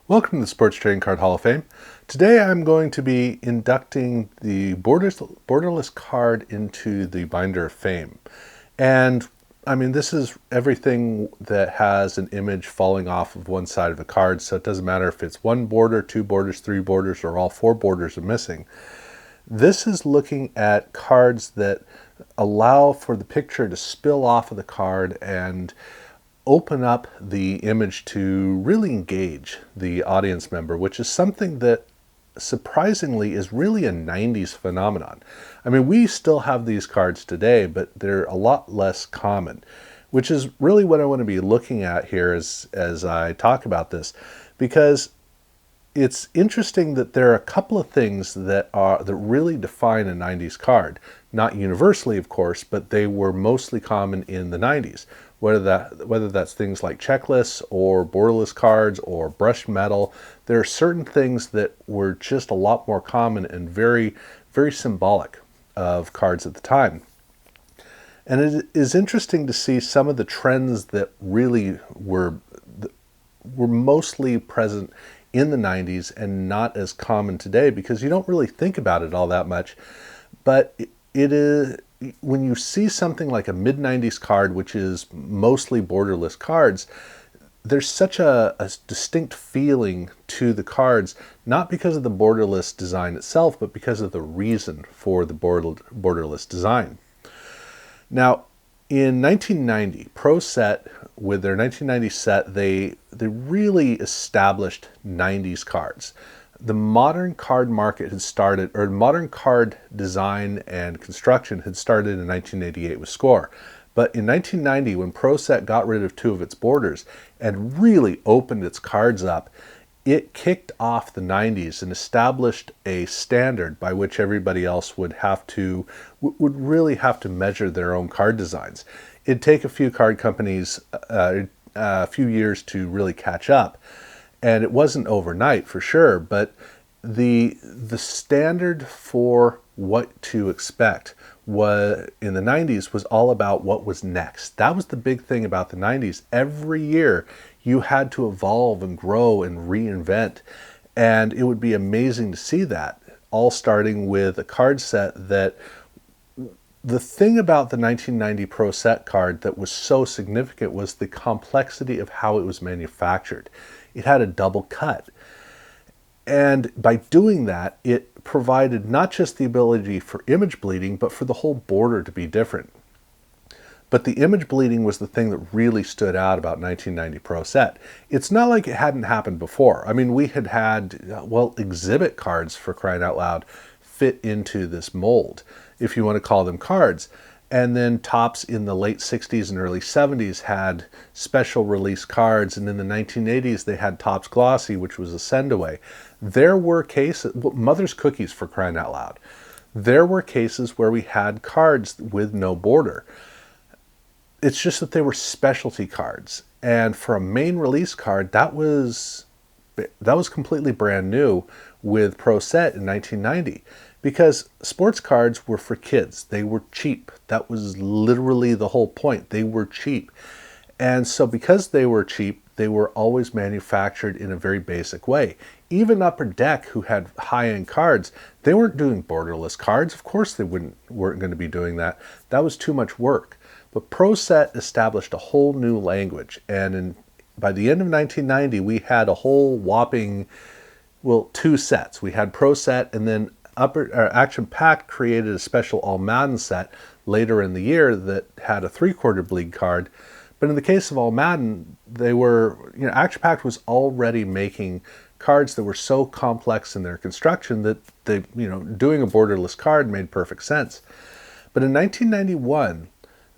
Welcome to the Sports Trading Card Hall of Fame. Today I'm going to be inducting the Borderless card into the Binder of Fame. And I mean, this is everything that has an image falling off of one side of a card, so it doesn't matter if it's one border, two borders, three borders, or all four borders are missing. This is looking at cards that allow for the picture to spill off of the card and open up the image to really engage the audience member, which is something that surprisingly is really a 90s phenomenon. I mean, we still have these cards today, but they're a lot less common, which is really what I want to be looking at here as I talk about this, because it's interesting that there are a couple of things that really define a 90s card. Not universally, of course, but they were mostly common in the 90s. Whether that's things like checklists or borderless cards or brushed metal, there are certain things that were just a lot more common and very, very symbolic of cards at the time. And it is interesting to see some of the trends that really were mostly present in the 90s and not as common today, because you don't really think about it all that much. But it is, when you see something like a mid-90s card, which is mostly borderless cards, there's such a distinct feeling to the cards, not because of the borderless design itself, but because of the reason for the borderless design. Now, in 1990, Pro Set, with their 1990 set, they really established 90s cards. The modern card market had started, or modern card design and construction had started in 1988 with Score. But in 1990, when Pro Set got rid of two of its borders and really opened its cards up, it kicked off the 90s and established a standard by which everybody else would really have to measure their own card designs. It'd take a few card companies a few years to really catch up. And it wasn't overnight for sure, but the standard for what to expect in the 90s was all about what was next. That was the big thing about the 90s. Every year you had to evolve and grow and reinvent, and it would be amazing to see that, all starting with a card set that the thing about the 1990 Pro Set card that was so significant was the complexity of how it was manufactured. It had a double cut. And by doing that, it provided not just the ability for image bleeding, but for the whole border to be different. But the image bleeding was the thing that really stood out about 1990 Pro Set. It's not like it hadn't happened before. I mean, we had exhibit cards, for crying out loud, fit into this mold, if you want to call them cards. And then Topps in the late 60s and early 70s had special release cards, and in the 1980s they had Topps Glossy, which was a send away. There were cases, Mother's Cookies, for crying out loud. There were cases where we had cards with no border. It's just that they were specialty cards, and for a main release card, that was completely brand new with Pro Set in 1990. Because sports cards were for kids. They were cheap. That was literally the whole point. They were cheap. And so because they were cheap, they were always manufactured in a very basic way. Even Upper Deck, who had high-end cards, they weren't doing borderless cards. Of course they weren't going to be doing that. That was too much work. But Pro Set established a whole new language. And by the end of 1990, we had a whole whopping, two sets. We had Pro Set, and then Action Pack created a special All Madden set later in the year that had a 3/4 bleed card. But in the case of All Madden, Action Pack was already making cards that were so complex in their construction that doing a borderless card made perfect sense. But in 1991,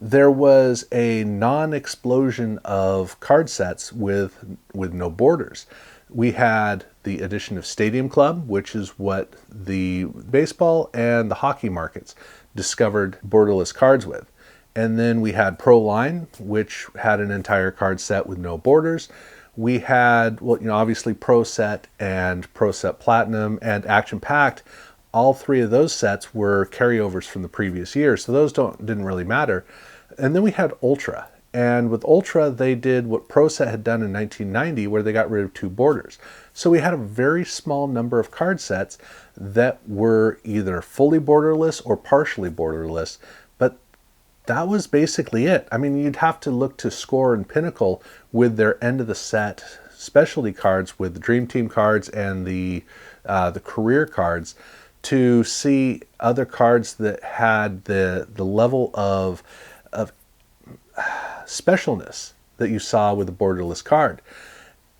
there was a non-explosion of card sets with no borders. We had the addition of Stadium Club, which is what the baseball and the hockey markets discovered borderless cards with. And then we had Pro Line, which had an entire card set with no borders. We had, obviously Pro Set and Pro Set Platinum and Action Packed. All three of those sets were carryovers from the previous year, so those didn't really matter. And then we had Ultra. And with Ultra, they did what Pro Set had done in 1990, where they got rid of 2 borders. So we had a very small number of card sets that were either fully borderless or partially borderless, but that was basically it. I mean, you'd have to look to Score and Pinnacle with their end of the set specialty cards, with the Dream Team cards and the career cards, to see other cards that had the level of specialness that you saw with the borderless card.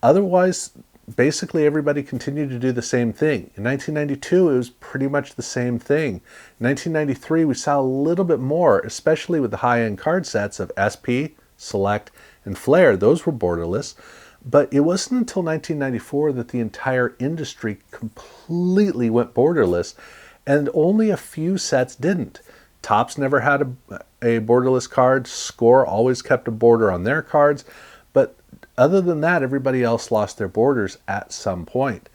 Otherwise, basically everybody continued to do the same thing. In 1992, it was pretty much the same thing. In 1993, we saw a little bit more, especially with the high-end card sets of SP, Select, and Flare. Those were borderless. But it wasn't until 1994 that the entire industry completely went borderless, and only a few sets didn't. Topps never had a borderless card. Score always kept a border on their cards. But other than that, everybody else lost their borders at some point.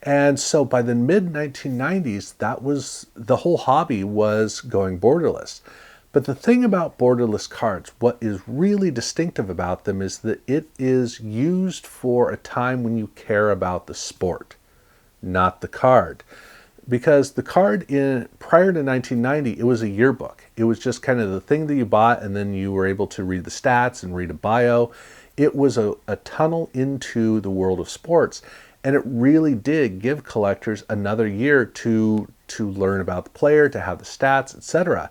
And so by the mid-1990s, that was the whole hobby was going borderless. But the thing about borderless cards, what is really distinctive about them is that it is used for a time when you care about the sport, not the card. Because the card prior to 1990, it was a yearbook. It was just kind of the thing that you bought, and then you were able to read the stats and read a bio. It was a tunnel into the world of sports, and it really did give collectors another year to learn about the player, to have the stats, etc.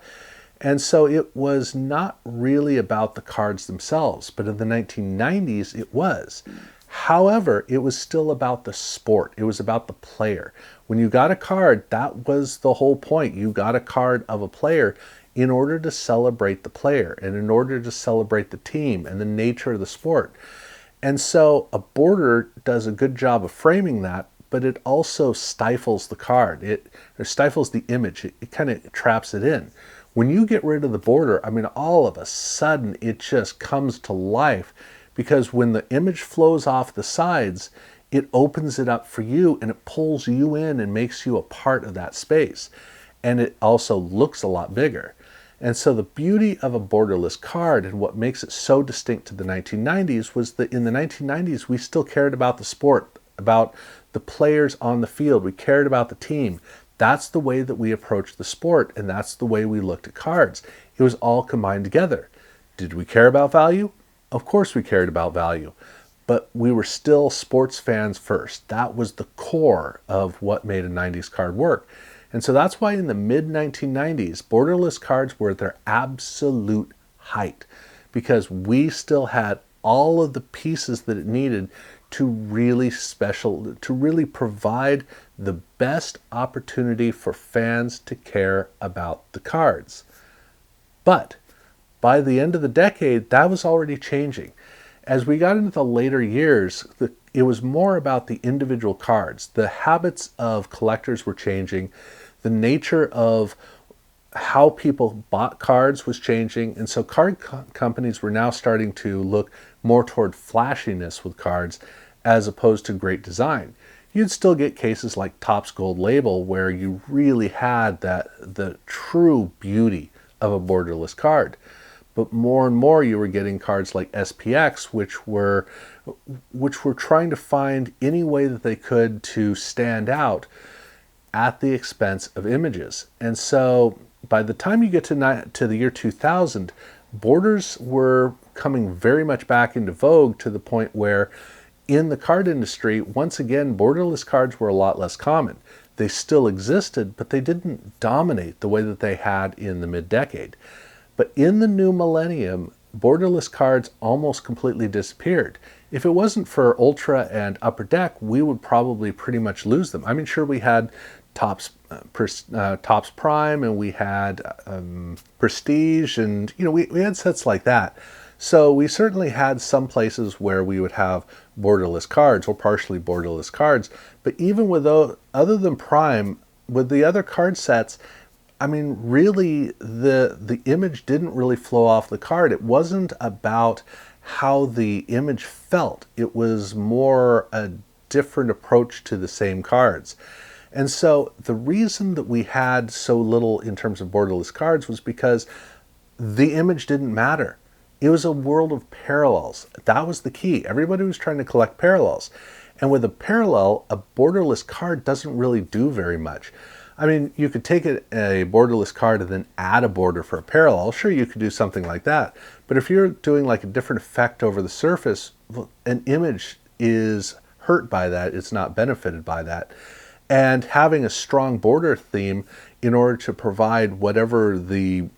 And so it was not really about the cards themselves, but in the 1990s it was. However, it was still about the sport. It was about the player. When you got a card, that was the whole point. You got a card of a player in order to celebrate the player and in order to celebrate the team and the nature of the sport. And so a border does a good job of framing that, but it also stifles the card. It stifles the image. It kind of traps it in. When you get rid of the border, I mean, all of a sudden it just comes to life, because when the image flows off the sides, it opens it up for you and it pulls you in and makes you a part of that space. And it also looks a lot bigger. And so the beauty of a borderless card and what makes it so distinct to the 1990s was that in the 1990s, we still cared about the sport, about the players on the field. We cared about the team. That's the way that we approached the sport, and that's the way we looked at cards. It was all combined together. Did we care about value? Of course we cared about value, but we were still sports fans first. That was the core of what made a 90s card work. And so that's why in the mid-1990s, borderless cards were at their absolute height, because we still had all of the pieces that it needed to really provide the best opportunity for fans to care about the cards. But by the end of the decade, that was already changing. As we got into the later years, it was more about the individual cards. The habits of collectors were changing. The nature of how people bought cards was changing. And so card companies were now starting to look more toward flashiness with cards as opposed to great design. You'd still get cases like Topps Gold Label where you really had the true beauty of a borderless card. But more and more you were getting cards like SPX, which were trying to find any way that they could to stand out at the expense of images. And so by the time you get to the year 2000, borders were coming very much back into vogue, to the point where in the card industry, once again, borderless cards were a lot less common. They still existed, but they didn't dominate the way that they had in the mid-decade. But in the new millennium, borderless cards almost completely disappeared. If it wasn't for Ultra and Upper Deck, we would probably pretty much lose them. I mean, sure, we had Topps Prime, and we had Prestige, and we had sets like that. So we certainly had some places where we would have borderless cards or partially borderless cards. But even with those, other than Prime, with the other card sets, I mean, really, the image didn't really flow off the card. It wasn't about how the image felt. It was more a different approach to the same cards. And so the reason that we had so little in terms of borderless cards was because the image didn't matter. It was a world of parallels. That was the key. Everybody was trying to collect parallels. And with a parallel, a borderless card doesn't really do very much. I mean, you could take a borderless card and then add a border for a parallel. Sure, you could do something like that. But if you're doing like a different effect over the surface, an image is hurt by that. It's not benefited by that. And having a strong border theme in order to provide whatever the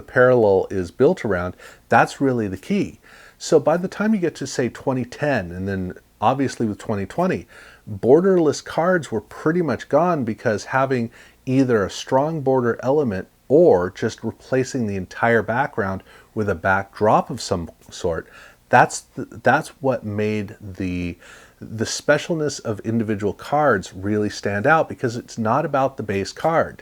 parallel is built around, that's really the key. So by the time you get to, say, 2010, and then obviously with 2020, borderless cards were pretty much gone, because having either a strong border element or just replacing the entire background with a backdrop of some sort, that's what made the specialness of individual cards really stand out, because it's not about the base card.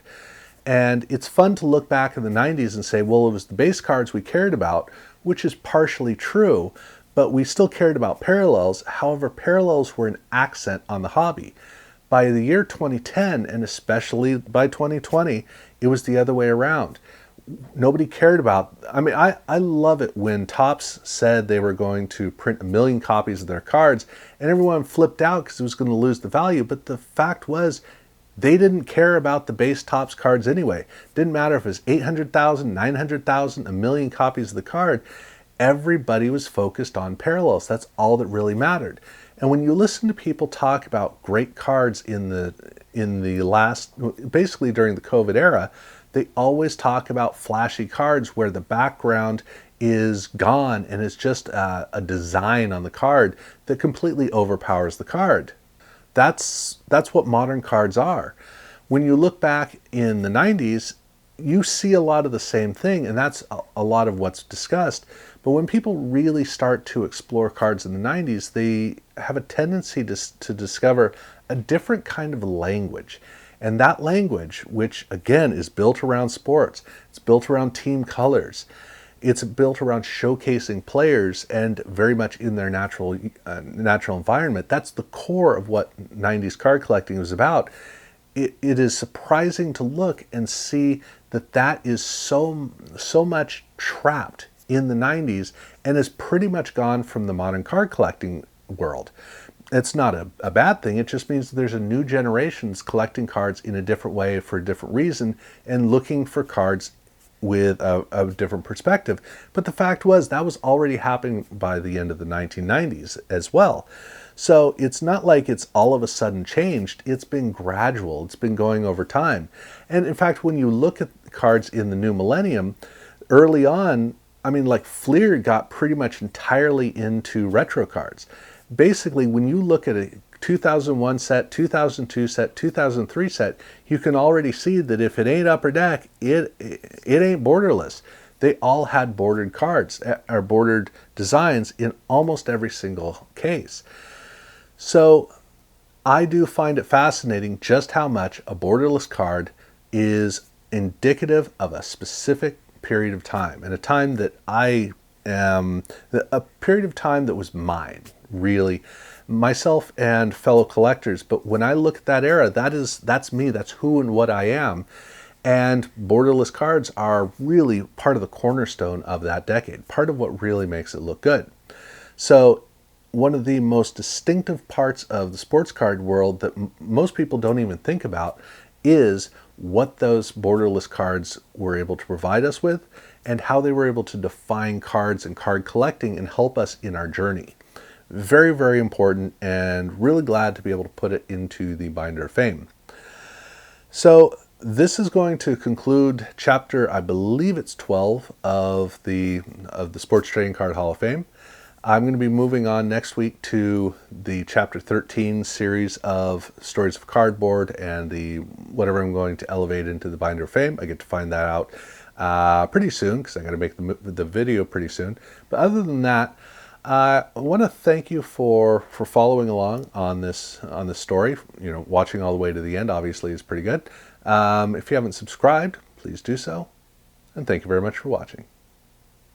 And it's fun to look back in the 90s and say, well, it was the base cards we cared about, which is partially true, but we still cared about parallels. However, parallels were an accent on the hobby. By the year 2010, and especially by 2020, it was the other way around. Nobody cared about, I mean, I love it when Topps said they were going to print 1 million copies of their cards, and everyone flipped out because it was going to lose the value. But the fact was, they didn't care about the base Topps cards anyway. Didn't matter if it was 800,000, 900,000, 1 million copies of the card. Everybody was focused on parallels. That's all that really mattered. And when you listen to people talk about great cards in the last, basically during the COVID era, they always talk about flashy cards where the background is gone and it's just a design on the card that completely overpowers the card. That's what modern cards are. When you look back in the 90s, you see a lot of the same thing, and that's a lot of what's discussed. But when people really start to explore cards in the 90s, they have a tendency to discover a different kind of language. And that language, which again is built around sports, it's built around team colors, it's built around showcasing players and very much in their natural environment. That's the core of what 90s card collecting was about. It is surprising to look and see that is so much trapped in the 90s and is pretty much gone from the modern card collecting world. It's not a bad thing. It just means that there's a new generations collecting cards in a different way for a different reason and looking for cards with a different perspective. But the fact was, that was already happening by the end of the 1990s as well. So it's not like it's all of a sudden changed. It's been gradual. It's been going over time. And in fact, when you look at cards in the new millennium, early on, I mean, like Fleer got pretty much entirely into retro cards. Basically, when you look at a 2001 set, 2002 set, 2003 set, you can already see that if it ain't Upper Deck, it ain't Borderless. They all had bordered cards or bordered designs in almost every single case. So I do find it fascinating just how much a borderless card is indicative of a specific period of time, and a time that a period of time that was mine, really, myself and fellow collectors. But when I look at that era, that's me, that's who and what I am. And borderless cards are really part of the cornerstone of that decade, part of what really makes it look good. So one of the most distinctive parts of the sports card world that most people don't even think about is what those borderless cards were able to provide us with and how they were able to define cards and card collecting and help us in our journey. Very, very important, and really glad to be able to put it into the Binder of Fame. So this is going to conclude chapter, I believe it's 12 of the Sports Trading Card Hall of Fame. I'm going to be moving on next week to the chapter 13 series of Stories of Cardboard and the whatever I'm going to elevate into the Binder of Fame. I get to find that out pretty soon because I got to make the video pretty soon. But other than that, I want to thank you for following along on this story. You know, watching all the way to the end obviously is pretty good. If you haven't subscribed, please do so. And thank you very much for watching.